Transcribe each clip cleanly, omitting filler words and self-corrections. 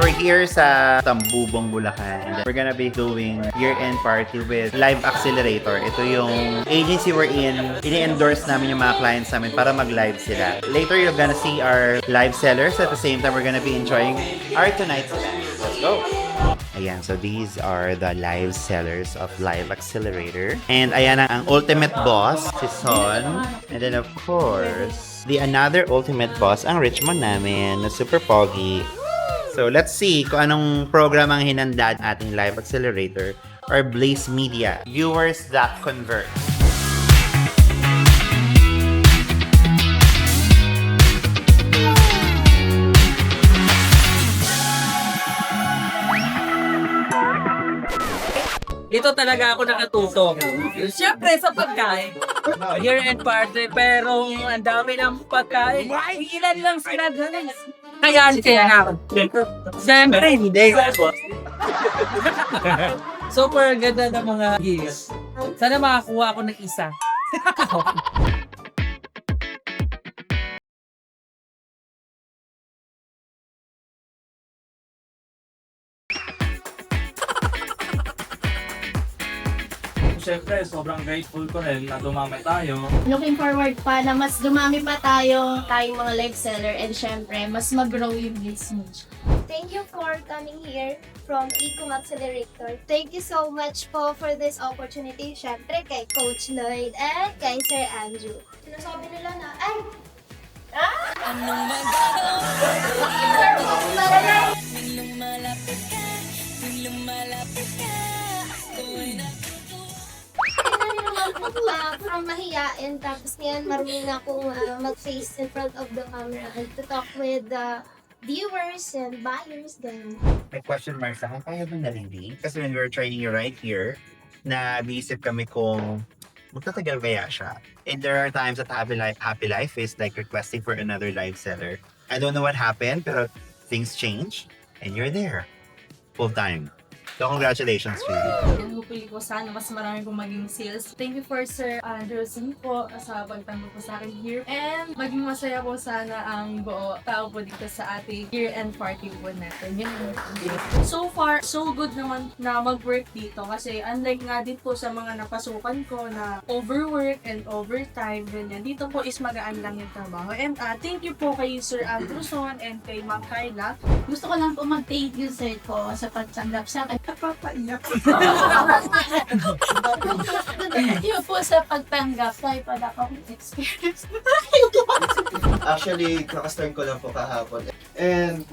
we're here sa Tambubong, Bulacan. And then we're gonna be doing year-end party with Live Accelerator. Ito yung agency we're in. Ini-endorse namin yung mga clients namin para mag-live sila. Later, you're gonna see our live sellers. At the same time, we're gonna be enjoying our tonight's event. Let's go! Ayan, so these are the live sellers of Live Accelerator. And ayan ang ultimate boss, si Son. And then of course, the another ultimate boss, ang Richmond namin, na super pogi. So let's see kung anong program ang hinanda ating Live Accelerator or Blaze Media. Viewers that convert. Dito talaga ako nakatutok. Siyempre sa pagkain. Year-end party, pero ang dami ng pagkain. Ilan lang sila ganun. Kaya nga. Siyempre, hindi. Super ganda ng mga gifts. Sana makakuha ako ng isa. Siyempre, sobrang grateful ko rin na dumami tayo. Looking forward pa na mas dumami pa tayong mga live seller and syempre, mas mag-grow yung business. Thank you for coming here from Ecom Accelerator. Thank you so much po for this opportunity. Syempre kay Coach Lloyd and kay Sir Andrew. Sinasabi nila na, ay! From mahiyain, tapos ngayon marunong na akong mag-face in front of the camera and to talk with the viewers and buyers then. May question mark sa akin, kaya ba narinig? Kasi when we were training you right here, nabiisip kami kung magtatagal kaya siya. And there are times that happy life is like requesting for another live seller. I don't know what happened, pero things change and you're there. Full time. So congratulations, Phoebe. And hopefully po sana mas marami pong maging sales. Thank you for Sir Andrew po sa pagtanggol po sa akin here. And maging masaya po sana ang buo tao po dito sa ating year-end party po natin. Yun yung so far, so good naman na mag-work dito. Kasi unlike nga din po sa mga napasukan ko na overwork and overtime, ganyan. Dito po is magaan lang yung trabaho. And thank you po kay Sir Andrew and kay Ma'am Carla. Gusto ko lang po mag-thank you sir po sa pagtanggap sa akin. Papaiyak. Thank you po sa pagtanggap. Tayo pala akong experience. Actually, kakastern ko lang po kahapon. And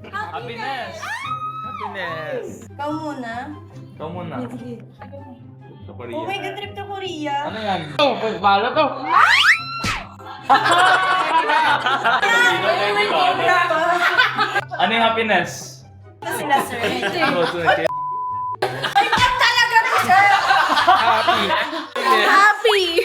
Happiness! Happiness! Ikaw muna. Ikaw muna. Sa Korea. Oh my God, trip to Korea. Ano yan? Oh, pagpala to! Ano yung happiness? Sila, sir. Happy! Happy!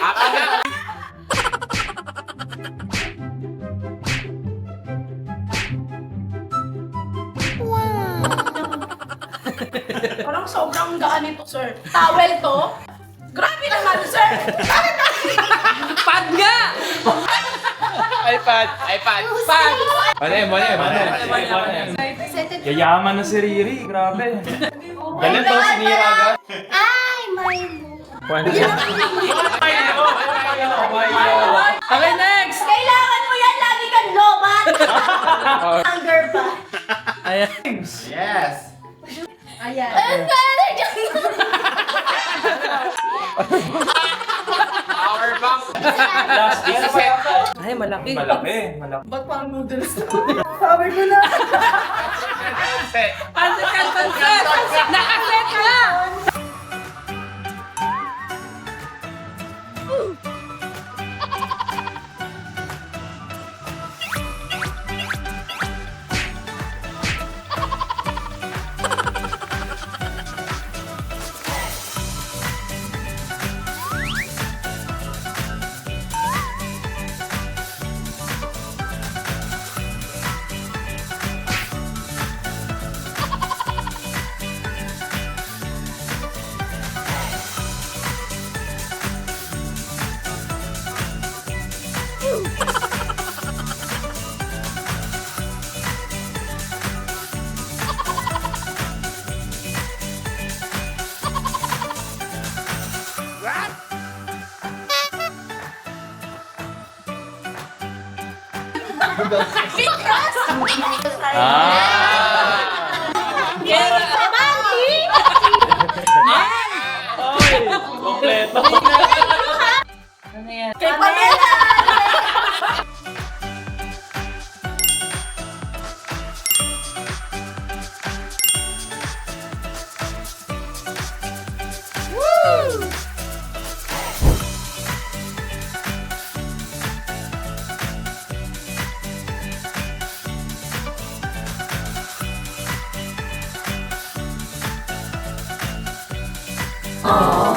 Parang sobrang gaan ito, sir. Towel to? Grabe naman, sir! Pad nga! iPad! Pad! Mali. Yayaman na si Riri, grabe. Ganito, sinira agad. Ay, my Okay, next! Kailangan mo yan! Lagi kang lobat! Hunger pa. Ayan. Yes! Ayan. Power bank! Last set. Ay, malaki. Malaki. Ba't parang noodles? Sabi ko na. Set. Pansit! Nakaset ka! Ay! Kompleto. Ano yan? Kay Pamela! Aww.